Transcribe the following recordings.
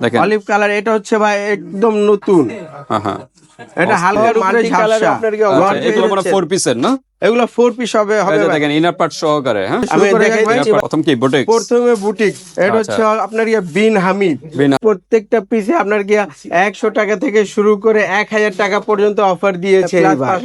দেখেন olive colour, এটা হচ্ছে ভাই একদম নতুন। হ্যাঁ এটা হালকা মাল্টি কালার আপনার কি এগুলো মানে 4 পিসের না? এগুলো 4 পিস হবে এই যে ভাই। দেখেন ইনার পার্ট সহকারে। হ্যাঁ আমি দেখাই দিচ্ছি। প্রথম কি বুটিক্স? প্রথমে বুটিক, এটা হচ্ছে আপনার বিন হামিদ। প্রত্যেকটা পিসে আপনার কি 100 টাকা থেকে শুরু করে 1000 টাকা পর্যন্ত অফার দিয়েছে এবার।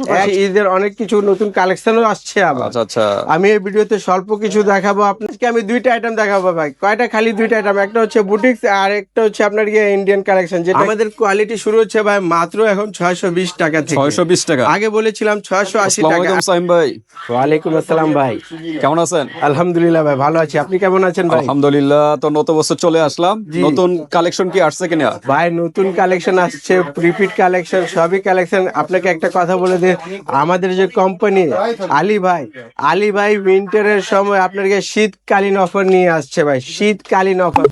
ঈদের অনেক কিছু নতুন কালেকশনও আসছে আবার। আচ্ছা আমি এই ভিডিওতে স্বল্প কিছু দেখাবো আপনাকে। আমি দুইটা আইটেম দেখাবো ভাই। কয়টা? খালি দুইটা আইটেম। একটা হচ্ছে বুটিক্স আর একটা হচ্ছে আপনার ইন্ডিয়ান কালেকশন, যেটা আমাদের কোয়ালিটি শুরু হচ্ছে ভাই মাত্র এখন 620 টাকা থেকে। 620 টাকা, আগে বলেছিলাম 680 টাকা। আসসালামু আলাইকুম সাইম ভাই। ওয়ালাইকুম আসসালাম ভাই, কেমন আছেন? আলহামদুলিল্লাহ ভাই, ভালো আছি। আপনি কেমন আছেন ভাই? আলহামদুলিল্লাহ। তো নতুন বছর চলে আসলাম, নতুন কালেকশন কি আসছে কিনা ভাই? নতুন কালেকশন আসছে, রিপিট কালেকশন, সবই কালেকশন। আপনাকে একটা কথা বলে দিই, আমাদের যে কোম্পানি আলী ভাই উইন্টারের সময় আপনার শীতকালীন অফার নিয়ে আসছে ভাই। শীতকালীন অফার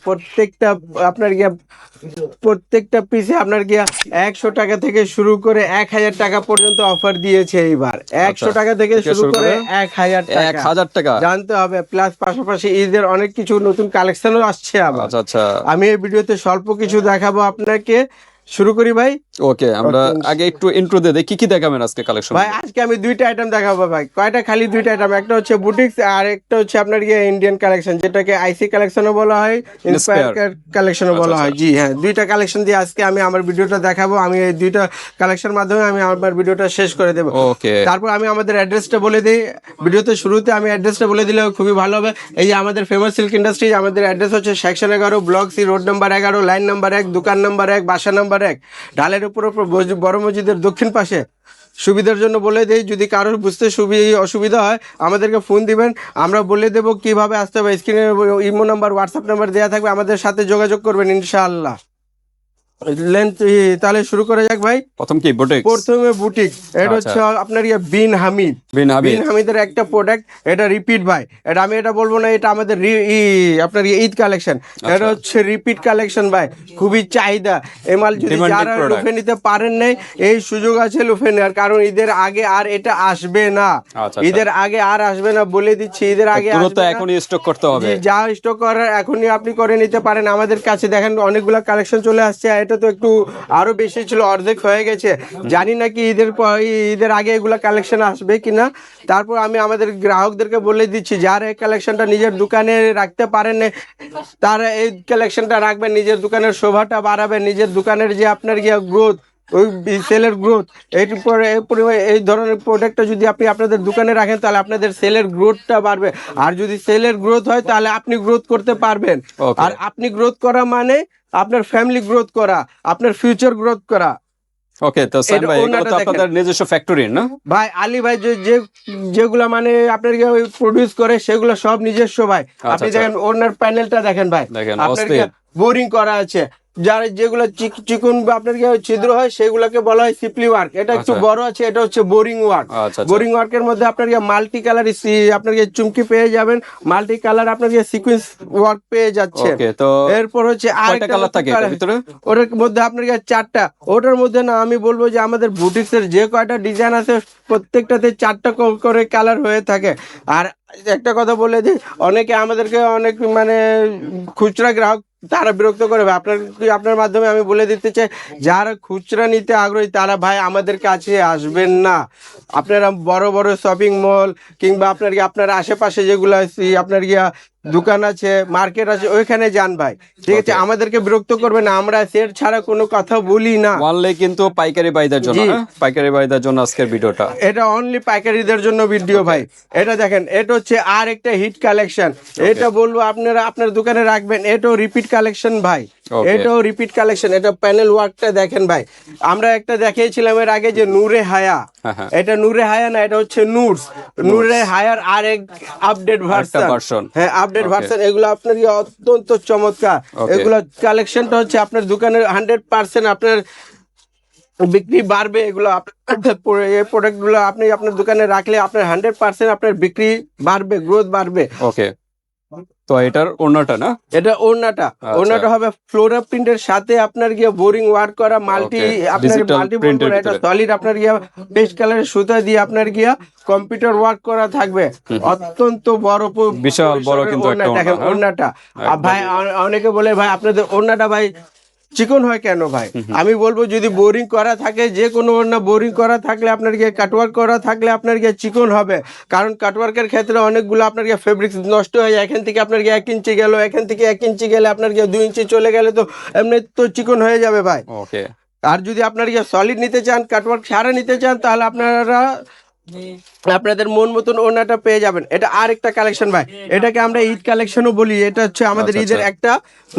প্রত্যেকটা পিসে আপনার 100 টাকা থেকে শুরু করে 1000 টাকা পর্যন্ত অফার দিয়েছে এইবার। 100 টাকা থেকে শুরু করে 1000 টাকা জানতে হবে। প্লাস পাশাপাশি ঈদের অনেক কিছু নতুন কালেকশনও আসছে আবার। আচ্ছা আমি এই ভিডিওতে স্বল্প কিছু দেখাবো আপনাকে। শুরু করি ভাই। ওকে, আমরা আগে একটু ইন্ট্রো দিয়ে দেখি কি দেখাবেন আজকে কালেকশন। ভাই আজকে আমি দুইটা আইটেম দেখাবো ভাই। কয়টা? খালি দুইটা আইটেম। একটা হচ্ছে বুটিক্স আর একটা হচ্ছে আপনার ইন্ডিয়ান কালেকশন, যেটাকে আইসি কালেকশনও বলা হয়, ইন্সপায়ার কালেকশনও বলা হয়। জি হ্যাঁ, দুইটা কালেকশন দিয়ে আজকে আমি আমার ভিডিওটা দেখাবো। আমি এই দুইটা কালেকশনের মাধ্যমে আমি আমার ভিডিওটা শেষ করে দেবো। ওকে, তারপর আমি আমাদের অ্যাড্রেসটা বলে দিই। ভিডিওতে শুরুতে আমি অ্যাড্রেসটা বলে দিলে খুবই ভালো হবে। এই যে আমাদের ফেমাস সিল্ক ইন্ডাস্ট্রিজ, আমাদের অ্যাড্রেস হচ্ছে section 11, block C, road number 11, line number 1, দোকান নাম্বার 1, বাসা নাম্বার 1, ঢালের উপর বড় মসজিদের দক্ষিণ পাশে। সুবিধার জন্য বলে দেই, যদি কারোর বুঝতে অসুবিধা হয় আমাদেরকে ফোন দিবেন, আমরা বলে দেবো কিভাবে আসতে হবে। স্ক্রিনে ইমো নাম্বার, হোয়াটসঅ্যাপ নাম্বার দেওয়া থাকবে, আমাদের সাথে যোগাযোগ করবেন ইনশাআল্লাহ। তাহলে শুরু করা যাক ভাই। প্রথমে বুটিক, এটা হচ্ছে আপনার বিন হামিদের একটা প্রোডাক্ট। এটা রিপিট ভাই, এটা আমি এটা বলবো না, এটা আমাদের আপনার ঈদ কালেকশন। এটা হচ্ছে রিপিট কালেকশন ভাই, খুবই চাহিদা। এই মাল যদি যারা লুফে নিতে পারেন নাই, এই সুযোগ আছে লুফে নেওয়ার, কারণ ঈদের আগে আর এটা আসবে না। ঈদের আগে আর আসবে না বলে দিচ্ছি। ঈদের আগে এখনই স্টক করতে হবে। যা স্টক করার এখনই আপনি করে নিতে পারেন। আমাদের কাছে দেখেন অনেকগুলো কালেকশন চলে আসছে। এটা তো একটু আরো বেশি ছিল, অর্ধেক হয়ে গেছে। জানি না কি ঈদের আগে এগুলা কালেকশন আসবে কিনা। তারপর আমি আমাদের গ্রাহকদেরকে বলে দিচ্ছি, যারা এই কালেকশনটা নিজের দোকানে রাখতে পারেন তারা এই কালেকশনটা রাখবেন, নিজের দোকানের শোভাটা বাড়াবেন, নিজের দোকানের যে আপনার গ্রোথ, ওই সেলের গ্রোথ, এই ধরনের প্রোডাক্টটা যদি আপনি আপনাদের দোকানে রাখেন, তাহলে আপনাদের সেলের গ্রোথটা বাড়বে। আর যদি সেলের গ্রোথ হয়, তাহলে আপনি গ্রোথ করতে পারবেন। আর আপনি গ্রোথ করা মানে আপনার ফ্যামিলি গ্রোথ করা, আপনার ফিউচার গ্রোথ করা। ওকে, তো সাইম ভাই, এটা তো আপনাদের নিজস্ব ফ্যাক্টরি না ভাই? আলী ভাই যেগুলা মানে আপনার প্রোডিউস করে সেগুলো সব নিজস্ব ভাই। আপনি দেখেন ওনার প্যানেলটা দেখেন ভাই, আপনার বোরিং করা আছে। যার যেগুলো চিকন আপনার ছিদ্র হয় সেগুলোকে বলা হয় সিপলি ওয়ার্ক। এটা একটু বড় আছে, এটা হচ্ছে বোরিং ওয়ার্ক। বোরিং ওয়ার্কের মধ্যে আপনার মাল্টি কালার আপনার চুমকি পেয়ে যাবেন, মাল্টি কালার আপনার সিকোয়েন্স ওয়ার্ক পেয়ে যাচ্ছে। এরপর হচ্ছে আরেকটা কালার থাকে ভিতরে, ওটার মধ্যে আপনার 4টা। ওটার মধ্যে না, আমি বলবো যে আমাদের বুটিক্সের যে কয়টা ডিজাইন আছে প্রত্যেকটাতে 4টা করে কালার হয়ে থাকে। আর একটা কথা বলে দিই, অনেকে আমাদেরকে অনেক মানে খুচরা গ্রাহক, তারা বিরক্ত করে। আপনার মাধ্যমে আমি বলে দিতে চাই, যারা খুচরা নিতে আগ্রহী তারা ভাই আমাদের কাছে আসবেন না। আপনারা বড় বড় শপিং মল কিংবা আপনার আশেপাশে যেগুলো আপনার দোকান আছে, মার্কেট আছে, ওইখানে যান ভাই, ঠিক আছে? আমাদেরকে বিরক্ত করবে না, আমরা সেট ছাড়া কোনো কথা বলি না। অনলি কিন্তু পাইকারি বাইদের জন্য আজকের ভিডিওটা, এটা অনলি পাইকারিদের জন্য ভিডিও ভাই। এটা দেখেন, এটা হচ্ছে আর একটা হিট কালেকশন। এটা বলবো আপনারা আপনার দোকানে রাখবেন। এটাও রিপিট কালেকশন ভাই, এটাও রিপিট কালেকশন। এটা প্যানেল ওয়ার্কটা দেখেন ভাই। আমরা একটা দেখিয়েছিলাম এর আগে যে নূরে হায়া, এটা নূরে হায়া না, এটা হচ্ছে নূরে হায়ার আর এক আপডেট ভার্সন। হ্যাঁ, আপডেট ভার্সন। এগুলো আপনার অত্যন্ত চমৎকার। এগুলো কালেকশনটা হচ্ছে আপনার দোকানের 100% আপনার বিক্রি বাড়বে। এগুলো এই প্রোডাক্টগুলো আপনি আপনার দোকানে রাখলে আপনার 100% আপনার বিক্রি বাড়বে, গ্রোথ বাড়বে। ওকে, তো এটার ওড়নাটা না, এটা ওড়নাটা হবে ফ্লোরা প্রিন্টের সাথে আপনার বোরিং ওয়ার্ক করা মাল্টি বলবো না, এটা সলিড আপনার পেস্ট কালারের সুতা দিয়ে আপনার কম্পিউটার ওয়ার্ক করা থাকবে। অত্যন্ত বড়, বিশাল বড় কিন্তু দেখেন ওড়নাটা। ভাই অনেকে বলে ভাই আপনাদের ওড়নাটা ভাই চিকন হয় কেন ভাই? আমি বলবো যদি বোরিং করা থাকে, যে কোনো ওড়না বোরিং করা থাকলে আপনার গিয়ে কাটওয়ার্ক করা থাকলে আপনার গিয়ে চিকন হবে। কারণ কাটওয়ার্কের ক্ষেত্রে অনেকগুলো আপনার গিয়ে ফেব্রিক্স নষ্ট হয়ে যায়। এখান থেকে আপনার গিয়ে 1 ইঞ্চি গেল, এখান থেকে 1 ইঞ্চি গেলে আপনার গিয়ে 2 ইঞ্চি চলে গেলে তো এমনি তো চিকন হয়ে যাবে ভাই। ওকে। আর যদি আপনার গিয়ে সলিড নিতে চান, কাটওয়ার্ক সারা নিতে চান, তাহলে আপনারা আপনাদের মন মতন ওড়নাটা পেয়ে যাবেন। এটা আরেকটা কালেকশন ভাই, এটাকে আমরা ঈদ কালেকশনও বলি। এটা হচ্ছে আমাদের ঈদের একটা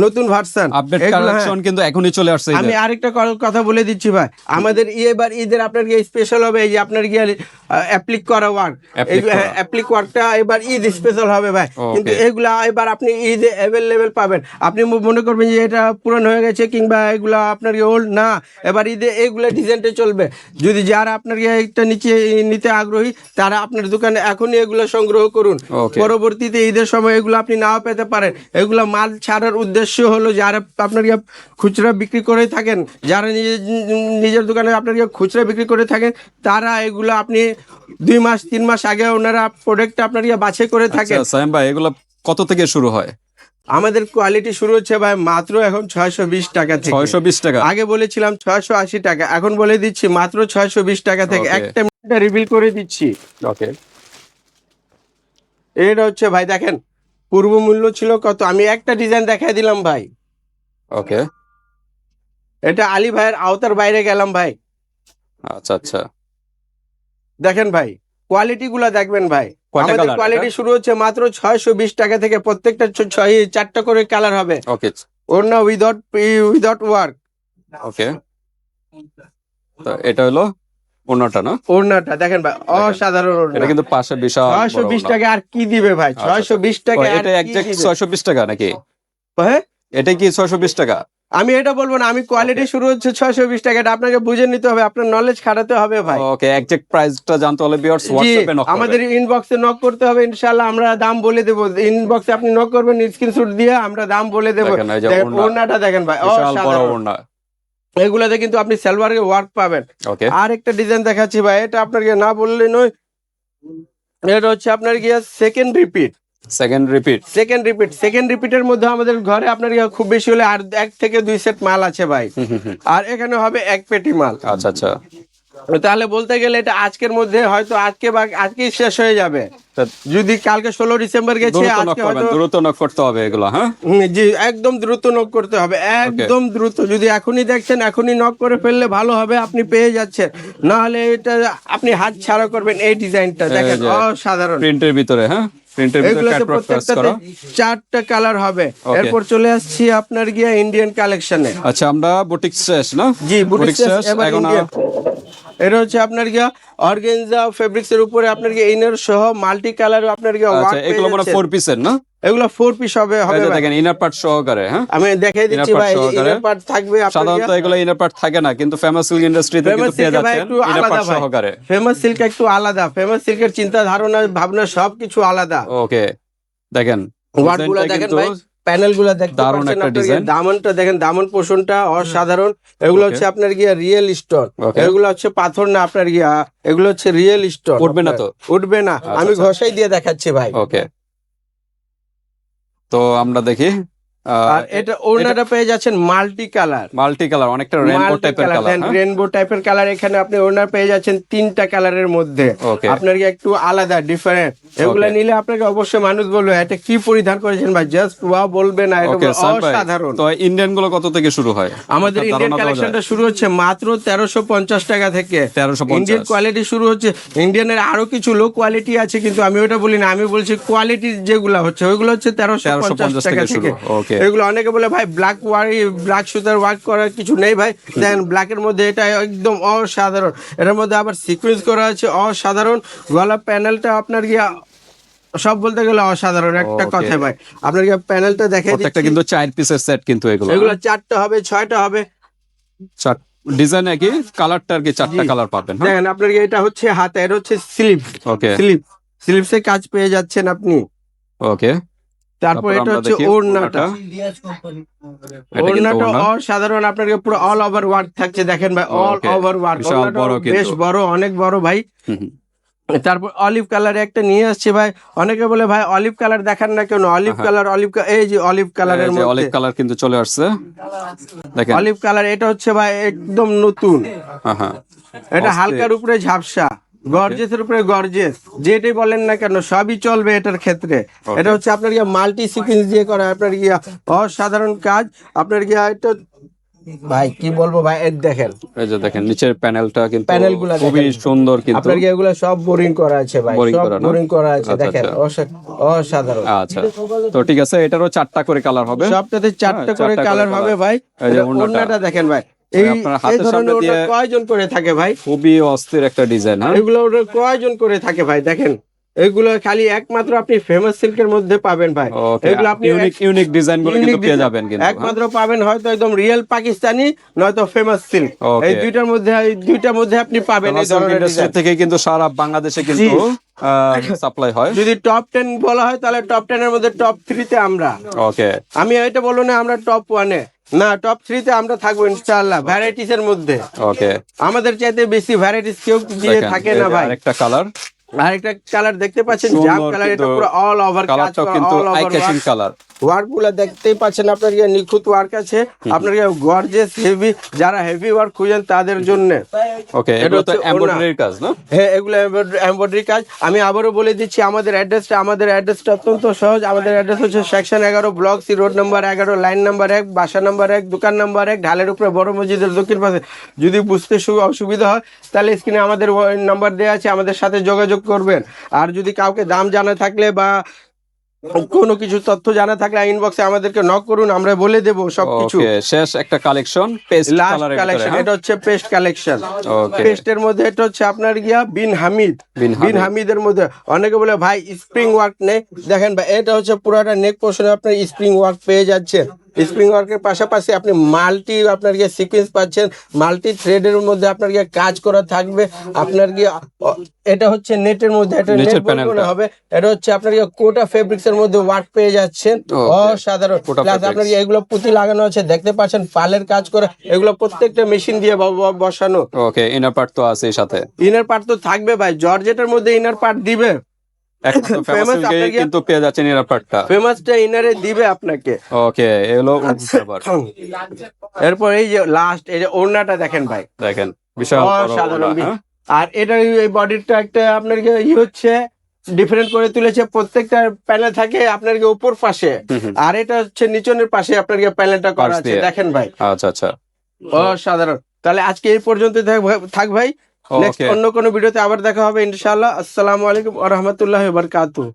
নতুন ভার্সন, আপডেট কালেকশন কিন্তু এখনই চলে আসছে। আমি আরেকটা কথা বলে দিচ্ছি ভাই, আমাদের এবার ঈদের আপনার গিয়ে স্পেশাল হবে এই যে আপনার গিয়ে অ্যাপ্লিক করা ওয়ার্ক, অ্যাপ্লিক ওয়ার্কটা এবার ঈদ স্পেশাল হবে ভাই। কিন্তু এগুলা এবার আপনি ঈদে অ্যাভেলেবেল পাবেন। আপনি মনে করবেন যে এটা পুরান হয়ে গেছে কিংবা এগুলা আপনার ওল্ড না, এবার ঈদে এগুলা ডিজাইনটা চলবে। যদি যারা আপনার এটা নিতে আগ্রহী তারা আপনার দোকানে এখনই এগুলো সংগ্রহ করুন। পরবর্তীতে ঈদের সময় এগুলো আপনি নাও পেতে পারেন। এগুলা মাল ছাড়ার উদ্দেশ্য হলো যারা আপনার খুচরা বিক্রি করে থাকেন, যারা নিজের দোকানে আপনার খুচরা বিক্রি করে থাকেন, তারা এগুলো আপনি 2 মাস 3 মাস আগে ওনারা প্রোডাক্টটা আপনার বাছাই করে থাকেন। সায়েম ভাই এগুলো কত থেকে শুরু হয়? আমাদের কোয়ালিটি শুরু হচ্ছে ভাই মাত্র এখন 620 টাকা থেকে। 620 টাকা? আগে বলেছিলাম 680 টাকা, এখন বলে দিচ্ছি মাত্র 620 টাকা থেকে। একটা রিভিল করে দিচ্ছি। ওকে, এটা হচ্ছে ভাই দেখেন পূর্ব মূল্য ছিল কত, আমি একটা ডিজাইন দেখাই দিলাম ভাই। ওকে, এটা আলী ভাইয়ের আওতার বাইরে গেলাম ভাই। আচ্ছা আচ্ছা, দেখেন ভাই কোয়ালিটি গুলা দেখবেন ভাই। আমাদের কোয়ালিটি শুরু হচ্ছে মাত্র 620 টাকা থেকে। প্রত্যেকটা 4টা করে কালার হবে। ওকে, ওড়না উইদাউট ওয়ার্ক। ওকে, তো এটা হলো ওড়নাটা না? ওড়নাটা দেখেন ভাই অসাধারণ ওড়না। এটা কিন্তু পাশে বিশাল 620 টাকা আর কি দিবে ভাই? 620 টাকা। এটা এক্সাক্ট 620 টাকা নাকি? হ্যাঁ, এটা কি 620 টাকা? আমি এটা বলবো না, আমি কোয়ালিটি শুরু হচ্ছে 620 টাকা। এটা আপনাকে বুঝে নিতে হবে, আপনার নলেজ খাটাতে হবে ভাই। ওকে, এক্সাক্ট প্রাইসটা জানতে হলে ভিউয়ার্স হোয়াটসঅ্যাপে নক করবেন। আমাদের ইনবক্সে নক করতে হবে, ইনশাআল্লাহ আমরা দাম বলে দেব। ইনবক্সে আপনি নক করবেন, স্ক্রিনশট দিয়ে আমরা দাম বলে দেব। ওড়নাটা দেখেন ভাই অসাধারণ ওড়না। এগুলাতে কিন্তু আপনি সালোয়ারে ওয়ার্ক পাবেন। ওকে, আর একটা ডিজাইন দেখাচ্ছি ভাই, এটা আপনাকে না বললে নয়। এটা হচ্ছে আপনার গিয়া সেকেন্ড রিপিটের মধ্যে আমাদের ঘরে আপনার খুব বেশি হলে আর 1 থেকে 2 সেট মাল আছে ভাই। আর এখানে হবে 1 পেটি মাল। আচ্ছা আচ্ছা, তাহলে বলতে গেলে এটা আজকের মধ্যে হয়তো আজকেই শেষ হয়ে যাবে। যদি কালকে 16 ডিসেম্বর গেছে, আজকে হয়তো দ্রুত নক করতে হবে এগুলো। হ্যাঁ জি, একদম দ্রুত নক করতে হবে, একদম দ্রুত। যদি এখনই দেখছেন এখনই নক করে ফেললে ভালো হবে, আপনি পেয়ে যাচ্ছেন। না হলে এটা আপনি হাত ছাড়া করবেন। এই ডিজাইনটা দেখেন অসাধারণ প্রিন্টের ভিতরে। হ্যাঁ, প্রিন্টের ভিতরে ক্যাটওয়ার্ক কাজ করা। 4টা কালার হবে। এরপর চলে আসছি আপনার গিয়া ইন্ডিয়ান কালেকশনে। আচ্ছা, আমরা বুটিক শেষ না? জি, বুটিক শেষ। এখন এটা হচ্ছে আপনার গিয়া অর্গানজা ফেব্রিক্স এর উপরে আপনার গিয়া ইনার সহ মাল্টি কালার আপনার গিয়া ওয়ার্ক। আচ্ছা, এগুলো মানে 4 পিসের না? এগুলো 4 পিস হবে। দেখেন ইনার পার্ট সহকারে। হ্যাঁ, আমি দেখাই দিচ্ছি ভাই, ইনার পার্ট থাকবে। সাধারণত এগুলো ইনার পার্ট থাকে না, কিন্তু ফেমাস সিল্ক ইন্ডাস্ট্রিতে কিন্তু পেয়ে যাচ্ছেন ইনার পার্ট সহকারে। ফেমাস সিল্ক একটু আলাদা, ফেমাস সিল্কের চিন্তা ধারণা ভাবনা সবকিছু আলাদা। ওকে, দেখেন ওয়ার্কগুলো দেখেন ভাই, প্যানেলগুলো দেখতে পাচ্ছেন। আপনার দামনটা দেখেন, দামন পোষণটা অসাধারণ। এগুলো হচ্ছে আপনার গিয়া রিয়েল স্টোন। এগুলো হচ্ছে পাথর না আপনার গিয়া, এগুলো হচ্ছে রিয়েল স্টোন। উঠবে না তো? উঠবে না, আমি ঘষাই দিয়ে দেখাচ্ছি ভাই। ওকে, তো আমরা দেখি। আর এটা ওড়নাটা পেয়ে যাচ্ছেন মাল্টি কালার, অনেকটা রেইনবো টাইপের কালার। রেইনবো টাইপের কালার। এখানে আপনি ওড়না পেয়ে যাচ্ছেন 3টা কালারের মধ্যে। আপনার কি একটু আলাদা ডিফারেন্ট। এগুলা নিলে আপনাকে অবশ্যই মানুষ বলবে এটা কি পরিধান করেছেন ভাই, জাস্ট ওয়াও বলবে না, এটা অসাধারণ। তো ইন্ডিয়ান গুলো কত থেকে শুরু হয়? আমাদের ইন্ডিয়ান কালেকশনটা শুরু হচ্ছে মাত্র 1350 টাকা থেকে। 1350 ইন্ডিয়ান কোয়ালিটি শুরু হচ্ছে। ইন্ডিয়ানের আরো কিছু লো কোয়ালিটি আছে, কিন্তু আমি ওটা বলি না, আমি বলছি কোয়ালিটি যেগুলো হচ্ছে ওইগুলো হচ্ছে 1350 টাকা থেকে। এগুলো অনেকে বলে ভাই ব্ল্যাক সুতার ওয়ার্ক করার কিছু নেই ভাই। দেখেন ব্ল্যাকের মধ্যে এটা একদম অসাধারণ। এটার মধ্যে আবার সিকোয়েন্স করা আছে অসাধারণ। গলা প্যানেলটা আপনার গিয়া সব বলতে গেলে অসাধারণ একটা কথা ভাই। আপনার গিয়া প্যানেলটা দেখে দিচ্ছি, কিন্তু 4 পিসের সেট, কিন্তু এগুলো 4টা হবে 6টা হবে। ডিজাইন কি কালারটা আর কি 4টা কালার পাবেন। দেখেন আপনার এটা হচ্ছে হাতে, এটা হচ্ছে স্লিভ। ওকে, স্লিভসে কাজ পেয়ে যাচ্ছেন আপনি। ওকে, তারপর এটা হচ্ছে ওড়নাটা অসাধারণ। আপনার পুরো অল ওভার ওয়ার্ক থাকছে। দেখেন ভাই অল ওভার ওয়ার্ক, বেশ বড়, অনেক বড় ভাই। তারপর অলিভ কালার একটা নিয়ে আসছে ভাই, অনেকে বলে ভাই অলিভ কালার দেখান না কেন, অলিভ কালার এই যে অলিভ কালারের মধ্যে অলিভ কালার কিন্তু চলে আসছে, দেখেন অলিভ কালার। এটা হচ্ছে ভাই একদম নতুন, এটা হালকার উপরে ঝাপসা, গর্জেসের উপরে গর্জেস, যেটাই বলেন না কেন সবই চলবে এটার ক্ষেত্রে। এটা হচ্ছে আপনার গিয়া মাল্টি সিকোয়েন্স দিয়ে করা, আপনার গিয়া অসাধারণ কাজ। আপনার গিয়া এটা ভাই কি বলবো ভাই, এর দেখেন, এই যে দেখেন নিচের প্যানেলটা কিন্তু প্যানেলগুলো খুবই সুন্দর, কিন্তু আপনার কি এগুলো সব বোরিং করা আছে ভাই, সব বোরিং করা আছে, দেখেন অসাধারণ। আচ্ছা, তো ঠিক আছে, এটারও 4টা করে কালার হবে, সবটাতে 4টা করে কালার হবে ভাই। ওড়নাটা দেখেন ভাই, এই ধরনের ওড়না কয়জন করে থাকে ভাই, খুবই অস্থির একটা ডিজাইন। এগুলো কয়জন করে থাকে ভাই, দেখেন এগুলো খালি একমাত্র আপনি ফেমাস সিল্কের মধ্যে পাবেন ভাই। এগুলো আপনি ইউনিক ডিজাইন গুলো কিন্তু পেয়ে যাবেন, কিন্তু একমাত্র পাবেন হয়তো একদম রিয়েল পাকিস্তানি, নয়তো ফেমাস সিল্ক, এই দুইটার মধ্যে আপনি পাবেন। এই ধরনের ডিজাইন থেকে কিন্তু সারা বাংলাদেশে কিন্তু সাপ্লাই হয়। যদি টপ 10 বলা হয় তাহলে টপ 10 এর মধ্যে টপ 3 তে আমরা। ওকে, আমি এটা বলবো না আমরা টপ 1 এ, না টপ 3 তে আমরা থাকবো ইনশাআল্লাহ ভ্যারাইটিস এর মধ্যে। ওকে, আমাদের চাইতে বেশি ভ্যারাইটিস কেউ দিয়ে থাকে না ভাই। আরেকটা কালার, আরেকটা কালার দেখতে পাচ্ছেন, জাম কালার, এটা পুরো অল ওভার কাজ করা, কিন্তু all eye over catching colour. Work গুলো দেখতেই পাচ্ছেন, আপনার নিখুঁত ওয়ার্ক আছে, আপনার গর্জিয়াস হেভি, যারা হেভি ওয়ার্ক খুঁজেন তাদের জন্য। ওকে, এটা তো এমব্রয়ডারি কাজ না? হ্যাঁ, এগুলো এমব্রয়ডারি কাজ। আমি আবারও বলে দিচ্ছি আমাদের অ্যাড্রেসটা অত্যন্ত সহজ। আমাদের অ্যাড্রেস হচ্ছে section 11, block C, road number 11, line number 1, বাসা নাম্বার 1, দোকান নাম্বার 1, ঢালের উপরে বড় মসজিদের দক্ষিণ পাশে। যদি বুঝতে অসুবিধা হয় তাহলে স্ক্রিনে আমাদের নাম্বার দেওয়া আছে, আমাদের সাথে যোগাযোগ করবেন। আর যদি কাউকে দাম জানা থাকলে বা কোনো কিছু তথ্য জানা থাকলে ইনবক্সে আমাদেরকে নক করুন, আমরা বলে দেব সবকিছু। শেষ একটা কালেকশন, পেস্ট কালেকশন, এটা হচ্ছে পেস্ট কালেকশন। পেস্টের মধ্যে এটা হচ্ছে আপনার গিয়া বিন হামিদের মধ্যে। অনেকে বলে ভাই স্প্রিং ওয়ার্ক নেই, দেখেন ভাই এটা হচ্ছে পুরোটা নেক পোর্শনে আপনার স্প্রিং ওয়ার্ক পেয়ে যাচ্ছেন। স্প্রিং ওয়ার্কের পাশাপাশি আপনি মাল্টি আপনার গিয়ে সিকোয়েন্স পাচ্ছেন, মাল্টি থ্রেডের মধ্যে আপনার গিয়ে কাজ করা থাকবে। আপনার গিয়ে এটা হচ্ছে নেটের মধ্যে, এটা নেট বলতে হবে, এটা হচ্ছে আপনার গিয়ে কোটা ফেব্রিক্স এর মধ্যে ওয়ার্ক পেয়ে যাচ্ছেন, অসাধারণ। প্লাস আপনার এগুলো পুঁতি লাগানো আছে, দেখতে পাচ্ছেন পালের কাজ করা, এগুলো প্রত্যেকটা মেশিন দিয়ে বসানো। ওকে, ইনার পার্ট তো আছে সাথে, ইনার পার্ট তো থাকবে ভাই, জর্জেটের মধ্যে ইনার পার্ট দিবে, কিন্তু পেয়ে যাচ্ছেন ইনার পার্টটা, ফেমাসটা ইনারে দিবে আপনাকে। ওকে, এগুলো এরপর এই যে লাস্ট এই যে ওড়নাটা দেখেন ভাই, দেখেন বিশাল অসাধারণ। আর এটা এই বডিটা একটা আপনার হচ্ছে ডিফারেন্ট করে তুলেছে, প্রত্যেকটা প্যানেল থাকে আপনার উপর পাশে, আর এটা হচ্ছে নিচনের পাশে আপনার প্যানেলটা করা আছে, দেখেন ভাই। আচ্ছা আচ্ছা, অসাধারণ। তাহলে আজকে এই পর্যন্ত থাক ভাই, নেক্সট অন্য কোনো ভিডিওতে আবার দেখা হবে ইনশাআল্লাহ। আসসালামু আলাইকুম ওয়া রাহমাতুল্লাহি ওয়া বারাকাতুহু।